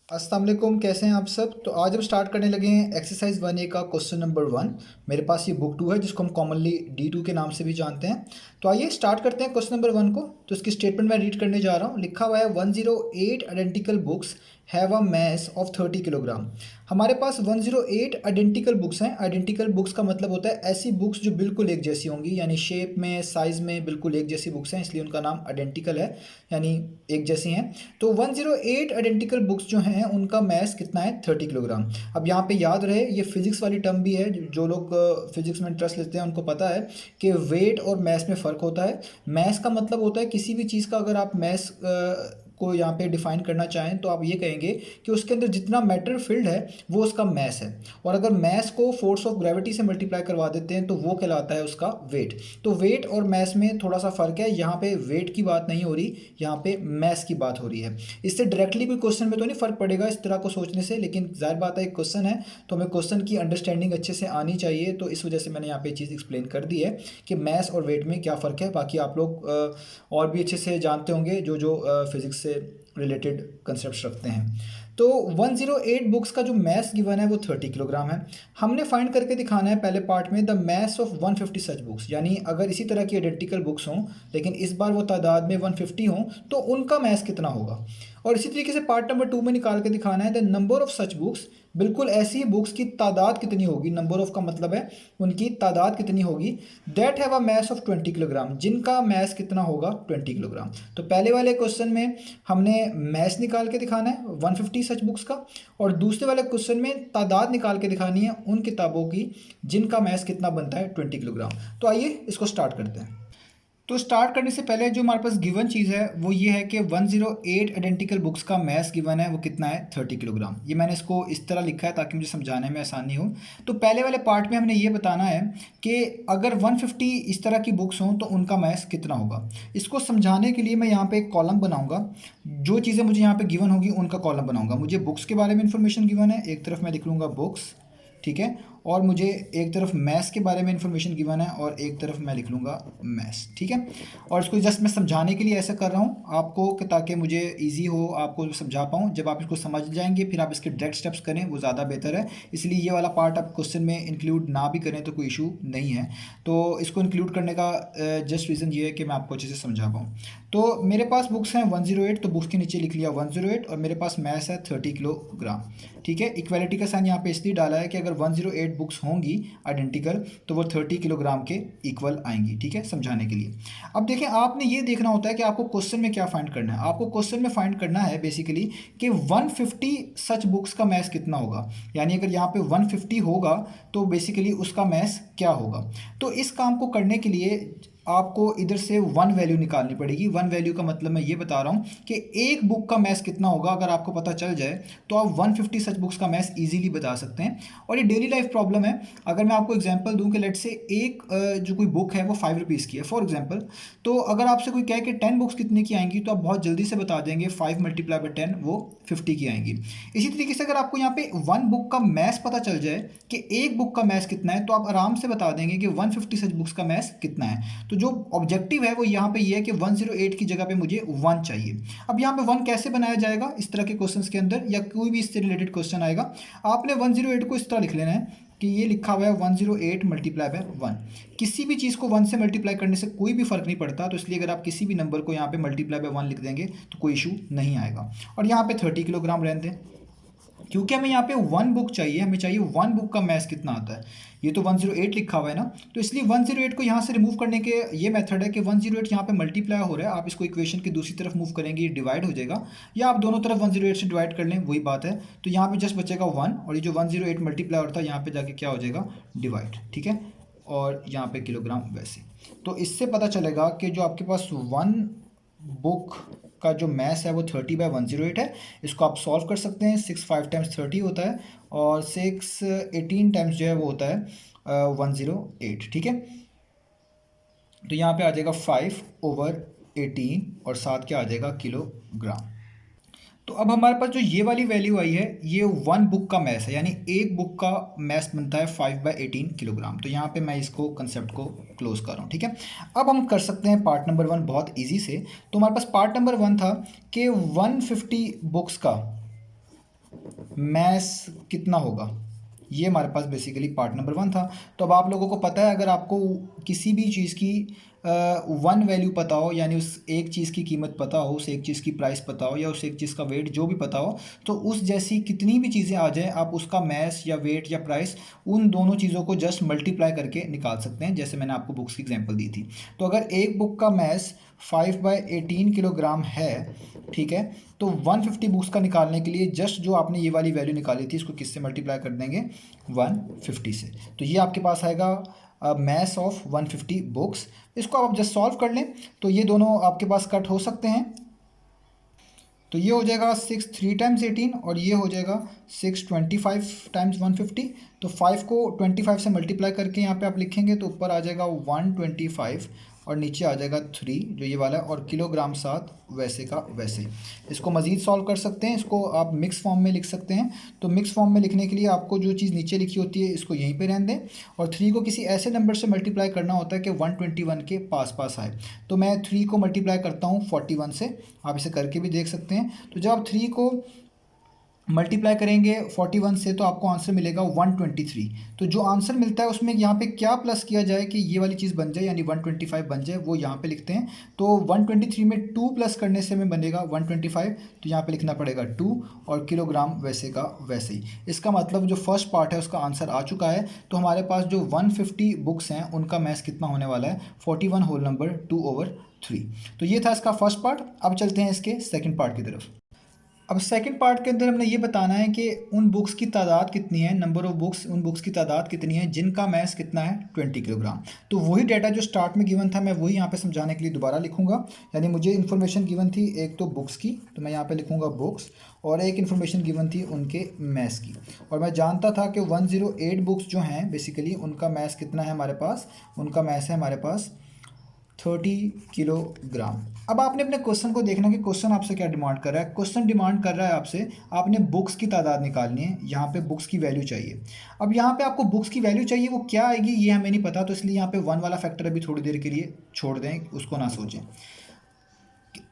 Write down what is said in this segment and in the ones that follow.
अस्सलाम वालेकुम, कैसे हैं आप सब। तो आज हम स्टार्ट करने लगे हैं एक्सरसाइज 1A का क्वेश्चन नंबर 1। मेरे पास ये बुक 2 है जिसको हम कॉमनली D2 के नाम से भी जानते हैं। तो आइए स्टार्ट करते हैं क्वेश्चन नंबर 1 को। तो इसकी स्टेटमेंट मैं रीड करने जा रहा हूँ। लिखा हुआ है 108 identical books have a mass of 30 kilogram. हमारे पास 108 आइडेंटिकल बुक्स हैं। आइडेंटिकल बुक्स का मतलब होता है ऐसी बुक्स जो बिल्कुल एक जैसी होंगी, यानी शेप में साइज़ में बिल्कुल एक जैसी बुक्स हैं, इसलिए उनका नाम आइडेंटिकल है, यानी एक जैसी हैं। तो 108 आइडेंटिकल बुक्स जो हैं उनका मैस कितना है, 30 किलोग्राम। अब यहाँ पे याद रहे ये फिजिक्स वाली टर्म भी है। जो लोग फिजिक्स में इंटरेस्ट लेते हैं उनको पता है कि वेट और मैस में फ़र्क होता है। मैस का मतलब होता है किसी भी चीज़ का अगर आप मैस को यहाँ पे डिफाइन करना चाहें तो आप ये कहेंगे कि उसके अंदर जितना मैटर फील्ड है वो उसका मैस है। और अगर मैस को फोर्स ऑफ ग्रेविटी से मल्टीप्लाई करवा देते हैं तो वो कहलाता है उसका वेट। तो वेट और मैस में थोड़ा सा फ़र्क है। यहाँ पे वेट की बात नहीं हो रही, यहाँ पे मैस की बात हो रही है। इससे डायरेक्टली कोई क्वेश्चन में तो नहीं फ़र्क पड़ेगा इस तरह को सोचने से, लेकिन जाहिर बात है एक क्वेश्चन है तो हमें क्वेश्चन की अंडरस्टैंडिंग अच्छे से आनी चाहिए। तो इस वजह से मैंने यहाँ पे चीज़ एक्सप्लेन कर दी है कि मैस और वेट में क्या फ़र्क है। बाकी आप लोग और भी अच्छे से जानते होंगे जो जो फिज़िक्स से रिलेटेड कंसेप्ट रखते हैं। तो 108 बुक्स का जो मैस गिवन है वो 30 किलोग्राम है। हमने फाइंड करके दिखाना है पहले पार्ट में the mass of 150 such books, यानी अगर इसी तरह की आइडेंटिकल बुक्स हों लेकिन इस बार वो तादाद में 150 हों तो उनका मैस कितना होगा। और इसी तरीके से पार्ट नंबर 2 में निकाल के दिखाना है the number of such books, बिल्कुल ऐसी बुक्स की तादाद कितनी होगी। नंबर ऑफ का मतलब है उनकी तादाद कितनी होगी। That have a mass of 20 kilogram, जिनका मैस कितना होगा 20 किलोग्राम। तो पहले वाले क्वेश्चन में हमने मैस निकाल के दिखाना है 150 सच बुक्स का, और दूसरे वाले क्वेश्चन में तादाद निकाल के दिखानी है उन किताबों की जिनका मैस कितना बनता है 20 किलोग्राम। तो आइए इसको स्टार्ट करते हैं। तो स्टार्ट करने से पहले जो हमारे पास गिवन चीज़ है वो ये है कि 108 आइडेंटिकल बुक्स का मैस गिवन है वो कितना है 30 किलोग्राम। ये मैंने इसको इस तरह लिखा है ताकि मुझे समझाने में आसानी हो। तो पहले वाले पार्ट में हमने ये बताना है कि अगर 150 इस तरह की बुक्स हों तो उनका मैस कितना होगा। इसको समझाने के लिए मैं यहाँ पे एक कॉलम बनाऊँगा। जो चीज़ें मुझे यहाँ पर गिवन होगी उनका कॉलम बनाऊँगा। मुझे बुक्स के बारे में इन्फॉर्मेशन गिवन है, एक तरफ मैं लिख लूँगा बुक्स, ठीक है। और मुझे एक तरफ मैथ्स के बारे में इन्फॉर्मेशन गिवन है और एक तरफ मैं लिख लूँगा मैथ्स, ठीक है। और इसको जस्ट मैं समझाने के लिए ऐसा कर रहा हूँ आपको कि ताकि मुझे इजी हो, आपको समझा पाऊँ। जब आप इसको समझ जाएंगे फिर आप इसके डायरेक्ट स्टेप्स करें, वो ज़्यादा बेहतर है। इसलिए ये वाला पार्ट आप क्वेश्चन में इंक्लूड ना भी करें तो कोई इशू नहीं है। तो इसको इंक्लूड करने का जस्ट रीज़न ये है कि मैं आपको अच्छे से समझा पाऊँ। तो मेरे पास बुक्स हैं 108, तो बुक्स के नीचे लिख लिया 108 और मेरे पास मैथ्स है 30 किलोग्राम, ठीक है। इक्वालिटी का साइन यहाँ पे इसलिए डाला है कि अगर 108 बुक्स होंगी आइडेंटिकल तो वो 30 किलोग्राम के इक्वल आएंगी, ठीक है, समझाने के लिए। अब देखें, आपने ये देखना होता है कि आपको क्वेश्चन में क्या फाइंड करना है। आपको क्वेश्चन में फाइंड करना है बेसिकली कि 150 सच बुक्स का मैस कितना होगा, यानी अगर यहाँ पे 150 होगा तो बेसिकली उसका मैस क्या होगा। तो इस काम को करने के लिए आपको इधर से वन वैल्यू निकालनी पड़ेगी। वन वैल्यू का मतलब मैं ये बता रहा हूँ कि एक बुक का मैस कितना होगा। अगर आपको पता चल जाए तो आप 150 सच बुक्स का मैस इजीली बता सकते हैं। और ये डेली लाइफ प्रॉब्लम है। अगर मैं आपको एग्जांपल दूं कि लेट से एक जो कोई बुक है वो 5 रुपीज़ की है फॉर एग्जांपल, तो अगर आपसे कोई कहे कि 10 बुक्स कितने की आएंगी तो आप बहुत जल्दी से बता देंगे 5 मल्टीप्लाई बाई 10 वो 50 की आएंगी। इसी तरीके से अगर आपको यहाँ पे वन बुक का मैस पता चल जाए कि एक बुक का मैस कितना है तो आप आराम से बता देंगे कि 150 सच बुक्स का मैस कितना है। तो जो ऑब्जेक्टिव है वो यहाँ पे ये है कि 108 की जगह पे मुझे 1 चाहिए। अब यहाँ पे 1 कैसे बनाया जाएगा इस तरह के क्वेश्चंस के अंदर, या कोई भी इससे रिलेटेड क्वेश्चन आएगा, आपने 108 को इस तरह लिख लेना है कि ये लिखा हुआ है 108 मल्टीप्लाई बाय 1। किसी भी चीज़ को 1 से मल्टीप्लाई करने से कोई भी फर्क नहीं पड़ता, तो इसलिए अगर आप किसी भी नंबर को यहाँ पे मल्टीप्लाई बाय 1 लिख देंगे तो कोई इशू नहीं आएगा। और यहाँ पे 30 किलोग्राम रहते हैं क्योंकि हमें यहाँ पे 1 बुक चाहिए, हमें चाहिए 1 बुक का मैस कितना आता है। ये तो 108 लिखा हुआ है ना, तो इसलिए 108 को यहाँ से रिमूव करने के ये मेथड है कि 108 यहाँ पे मल्टीप्लाई हो रहा है, आप इसको इक्वेशन की दूसरी तरफ मूव करेंगे ये डिवाइड हो जाएगा, या आप दोनों तरफ 108 से डिवाइड कर लें, वही बात है। तो यहाँ पे जस्ट बचेगा 1 और ये जो 108 मल्टीप्लाई होता है यहाँ पे जाके क्या हो जाएगा डिवाइड, ठीक है। और यहाँ पे किलोग्राम वैसे। तो इससे पता चलेगा कि जो आपके पास 1 बुक का जो मैस है वो 30/108 है। इसको आप सॉल्व कर सकते हैं। 6 5 टाइम्स 30 होता है और 6 18 टाइम्स जो है वो होता है 108, ठीक है। तो यहाँ पे आ जाएगा 5/18 और साथ क्या आ जाएगा किलोग्राम। तो अब हमारे पास जो ये वाली वैल्यू आई है ये 1 बुक का मैस है, यानी एक बुक का मैस बनता है 5/18 किलोग्राम। तो यहाँ पे मैं इसको कंसेप्ट को क्लोज कर रहा हूँ, ठीक है। अब हम कर सकते हैं पार्ट नंबर 1 बहुत इजी से। तो हमारे पास पार्ट नंबर 1 था कि 150 बुक्स का मैस कितना होगा, ये हमारे पास बेसिकली पार्ट नंबर 1 था। तो अब आप लोगों को पता है, अगर आपको किसी भी चीज़ की वन वैल्यू पता हो, यानी उस एक चीज़ की कीमत पता हो, उस एक चीज़ की प्राइस पता हो, या उस एक चीज़ का वेट जो भी पता हो, तो उस जैसी कितनी भी चीज़ें आ जाए आप उसका मैस या वेट या प्राइस, उन दोनों चीज़ों को जस्ट मल्टीप्लाई करके निकाल सकते हैं, जैसे मैंने आपको बुक्स की एग्जांपल दी थी। तो अगर एक बुक का मैस 5/18 किलोग्राम है, ठीक है, तो 150 बुक्स का निकालने के लिए जस्ट जो आपने ये वाली वैल्यू निकाली थी, इसको किससे मल्टीप्लाई कर देंगे, 150 से। तो ये आपके पास आएगा मैस ऑफ 150 बुक्स। इसको आप जस्ट सॉल्व कर लें तो ये दोनों आपके पास कट हो सकते हैं। तो ये हो जाएगा 6 3 टाइम्स 18 और ये हो जाएगा 6 25 टाइम्स 150। तो 5 को 25 से मल्टीप्लाई करके यहाँ पे आप लिखेंगे तो ऊपर आ जाएगा 125 और नीचे आ जाएगा 3 जो ये वाला है, और किलोग्राम साथ वैसे का वैसे। इसको मज़ीद सॉल्व कर सकते हैं, इसको आप मिक्स फॉर्म में लिख सकते हैं। तो मिक्स फॉर्म में लिखने के लिए आपको जो चीज़ नीचे लिखी होती है इसको यहीं पे रहने दें, और 3 को किसी ऐसे नंबर से मल्टीप्लाई करना होता है कि 121 के पास पास आए। तो मैं 3 को मल्टीप्लाई करता हूँ 41 से, आप इसे करके भी देख सकते हैं। तो जब आप 3 को मल्टीप्लाई करेंगे 41 से तो आपको आंसर मिलेगा 123। तो जो आंसर मिलता है उसमें यहाँ पे क्या प्लस किया जाए कि ये वाली चीज़ बन जाए, यानी 125 बन जाए, वो यहाँ पे लिखते हैं। तो 123 में 2 प्लस करने से हमें बनेगा 125, तो यहाँ पे लिखना पड़ेगा 2 और किलोग्राम वैसे का वैसे ही। इसका मतलब जो फर्स्ट पार्ट है उसका आंसर आ चुका है। तो हमारे पास जो 150 बुक्स हैं उनका मैथ कितना होने वाला है, 41 होल नंबर 2/3। तो ये था इसका फर्स्ट पार्ट। अब चलते हैं इसके सेकेंड पार्ट की तरफ। अब सेकंड पार्ट के अंदर हमने ये बताना है कि उन बुक्स की तादाद कितनी है, नंबर ऑफ बुक्स, उन बुक्स की तादाद कितनी है जिनका मैस कितना है 20 किलोग्राम। तो वही डाटा जो स्टार्ट में गिवन था मैं वही यहाँ पे समझाने के लिए दोबारा लिखूंगा। यानी मुझे इन्फॉर्मेशन गिवन थी एक तो बुक्स की, तो मैं यहाँ पे लिखूंगा बुक्स, और एक इन्फॉर्मेशन गिवन थी उनके मैथ्स की। और मैं जानता था कि 108 बुक्स जो हैं बेसिकली उनका मैथ्स कितना है हमारे पास, उनका मैथ्स है हमारे पास 30 किलोग्राम। अब आपने अपने क्वेश्चन को देखना कि क्वेश्चन आपसे क्या डिमांड कर रहा है। क्वेश्चन डिमांड कर रहा है आपसे, आपने बुक्स की तादाद निकालनी है, यहाँ पे बुक्स की वैल्यू चाहिए। अब यहाँ पे आपको बुक्स की वैल्यू चाहिए, वो क्या आएगी ये हमें नहीं पता, तो इसलिए यहाँ पे 1 वाला फैक्टर अभी थोड़ी देर के लिए छोड़ दें, उसको ना सोचें।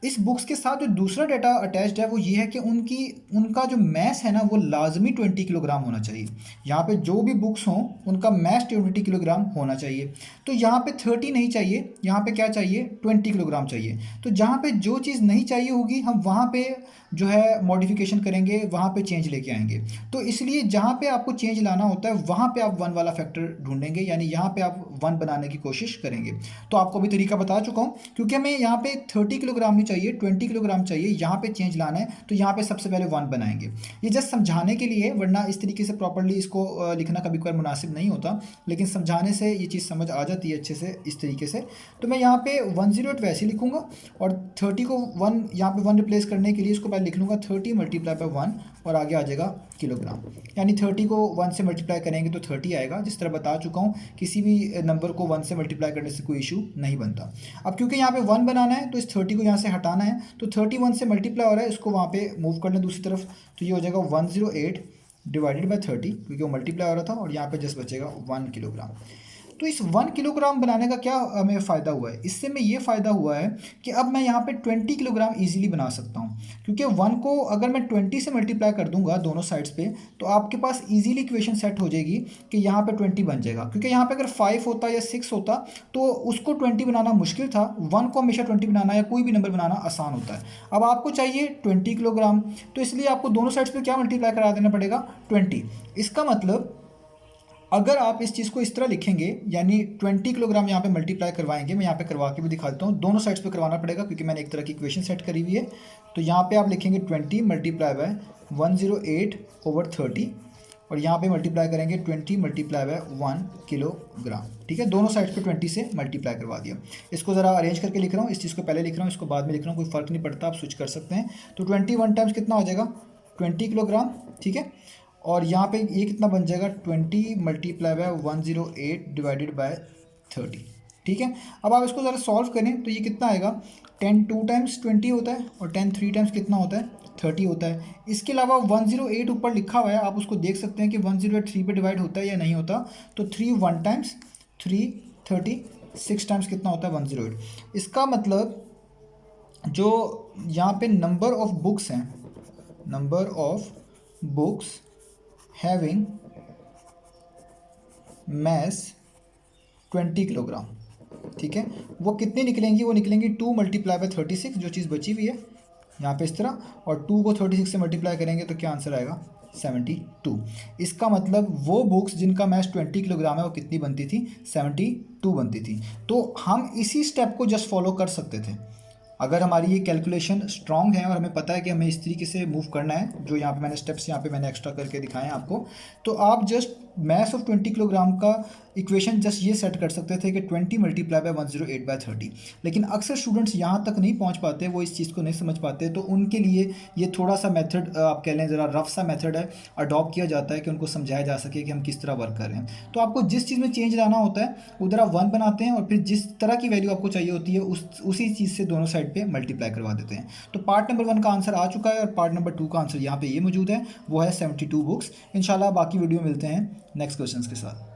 इस बुक्स के साथ जो दूसरा डाटा अटैच्ड है वो ये है कि उनका जो मैस है ना वो लाजमी 20 किलोग्राम होना चाहिए। यहाँ पे जो भी बुक्स हों उनका मैस 20 किलोग्राम होना चाहिए। तो यहाँ पे 30 नहीं चाहिए, यहाँ पे क्या चाहिए, 20 किलोग्राम चाहिए। तो जहाँ पे जो चीज़ नहीं चाहिए होगी हम वहाँ पे जो है मॉडिफिकेशन करेंगे, वहाँ पे चेंज लेके आएंगे। तो इसलिए जहाँ पे आपको चेंज लाना होता है वहाँ पे आप 1 वाला फैक्टर ढूंढेंगे, यानी यहाँ पे आप 1 बनाने की कोशिश करेंगे। तो आपको भी तरीका बता चुका हूँ, क्योंकि हमें यहाँ पे 30 किलोग्राम नहीं चाहिए, 20 किलोग्राम चाहिए, यहाँ पे चेंज लाना है, तो यहाँ पे सबसे पहले 1 बनाएंगे। ये जस्ट समझाने के लिए, वरना इस तरीके से प्रॉपरली इसको लिखना कभी कभार मुनासिब नहीं होता, लेकिन समझाने से ये चीज़ समझ आ जाती है अच्छे से इस तरीके से। तो मैं यहाँ पे 108 वैसे लिखूंगा, और 30 को 1 यहाँ पे 1 रिप्लेस करने के लिए इसको पहले लिख लूँगा 30 मल्टीप्लाई बाय 1 और आगे आ जाएगा किलोग्राम। यानी 30 को 1 से मल्टीप्लाई करेंगे तो 30 आएगा। जिस तरह बता चुका हूँ, किसी भी नंबर को 1 से मल्टीप्लाई करने से कोई इशू नहीं बनता। अब क्योंकि यहाँ पे 1 बनाना है तो इस 30 को यहाँ से हटाना है, तो 31 से मल्टीप्लाई हो रहा है, इसको वहाँ पे मूव कर लें दूसरी तरफ। तो ये हो जाएगा 108 डिवाइडेड बाई 30, क्योंकि वो मल्टीप्लाई हो रहा था, और यहाँ पे जस्ट बचेगा 1 किलोग्राम। तो इस 1 किलोग्राम बनाने का क्या हमें फ़ायदा हुआ है, इससे में ये फ़ायदा हुआ है कि अब मैं यहाँ पे 20 किलोग्राम इजीली बना सकता हूँ। क्योंकि 1 को अगर मैं 20 से मल्टीप्लाई कर दूंगा दोनों साइड्स पे, तो आपके पास इजीली इक्वेशन सेट हो जाएगी कि यहाँ पे 20 बन जाएगा। क्योंकि यहाँ पे अगर 5 होता या 6 होता तो उसको 20 बनाना मुश्किल था, 1 को हमेशा 20 बनाना या कोई भी नंबर बनाना आसान होता है। अब आपको चाहिए 20 किलोग्राम, तो इसलिए आपको दोनों साइड्स पर क्या मल्टीप्लाई करा देना पड़ेगा, 20। इसका मतलब अगर आप इस चीज़ को इस तरह लिखेंगे, यानी 20 किलोग्राम यहाँ पे मल्टीप्लाई करवाएंगे, मैं यहाँ पे करवा के भी दिखा देता हूँ, दोनों साइड्स पे करवाना पड़ेगा क्योंकि मैंने एक तरह की इक्वेशन सेट करी हुई है। तो यहाँ पे आप लिखेंगे 20 मल्टीप्लाई बाय 108/30, और यहाँ पे मल्टीप्लाई करेंगे 20 मल्टीप्लाई बाय 1 किलोग्राम। ठीक है, दोनों साइड्स पे 20 से मल्टीप्लाई करवा दिया। इसको ज़रा अरेंज करके लिख रहा हूँ, इस चीज़ को पहले लिख रहा हूँ, इसको बाद में लिख रहा हूँ, कोई फ़र्क नहीं पड़ता, आप स्विच कर सकते हैं। तो 21 टाइम्स कितना हो जाएगा, 20 किलोग्राम। ठीक है, और यहाँ पे ये कितना बन जाएगा, 20 मल्टीप्लाई बाय 108 डिवाइडेड बाय 30। ठीक है, अब आप इसको ज़रा सॉल्व करें तो ये कितना आएगा, 10 2 टाइम्स 20 होता है, और 10 3 टाइम्स कितना होता है, 30 होता है। इसके अलावा 108 ऊपर लिखा हुआ है, आप उसको देख सकते हैं कि 108 3 पे डिवाइड होता है या नहीं होता। तो 3 1 टाइम्स 3 30, 6 टाइम्स कितना होता है, 108। इसका मतलब जो यहाँ पे नंबर ऑफ बुक्स हैं, number of books having mass 20 kilogram. ठीक है, वो कितनी निकलेंगी? वो निकलेंगी 2 मल्टीप्लाई बाय 36, जो चीज़ बची हुई है यहाँ पे इस तरह, और 2 को 36 से मल्टीप्लाई करेंगे तो क्या आंसर आएगा? 72। इसका मतलब वो बुक्स जिनका मैथ 20 किलोग्राम है वो कितनी बनती थी? 72 बनती थी। तो हम इसी स्टेप को जस्ट फॉलो कर सकते थे अगर हमारी ये कैलकुलेशन स्ट्रांग है और हमें पता है कि हमें इस तरीके से मूव करना है, जो यहाँ पे मैंने स्टेप्स यहाँ पे मैंने एक्स्ट्रा करके दिखाए हैं आपको। तो आप जस्ट मैथ ऑफ 20 किलोग्राम का इक्वेशन जस्ट ये सेट कर सकते थे कि 20 मल्टीप्लाई बाय 108 बाय 30। लेकिन अक्सर स्टूडेंट्स यहाँ तक नहीं पहुँच पाते, वो इस चीज़ को नहीं समझ पाते, तो उनके लिए ये थोड़ा सा मेथड आप कह लें ज़रा रफ सा मेथड है, अडॉप्ट किया जाता है कि उनको समझाया जा सके कि हम किस तरह वर्क कर रहे हैं। तो आपको जिस चीज़ में चेंज लाना होता है उधर आप 1 बनाते हैं, और फिर जिस तरह की वैल्यू आपको चाहिए होती है उसी चीज़ से दोनों साइड पे मल्टीप्लाई करवा देते हैं। तो पार्ट नंबर 1 का आंसर आ चुका है, और पार्ट नंबर 2 का आंसर यहाँ पे ये मौजूद है, वो है 72 बुक्स। इंशाल्लाह बाकी वीडियो मिलते हैं नेक्स्ट क्वेश्चंस के साथ।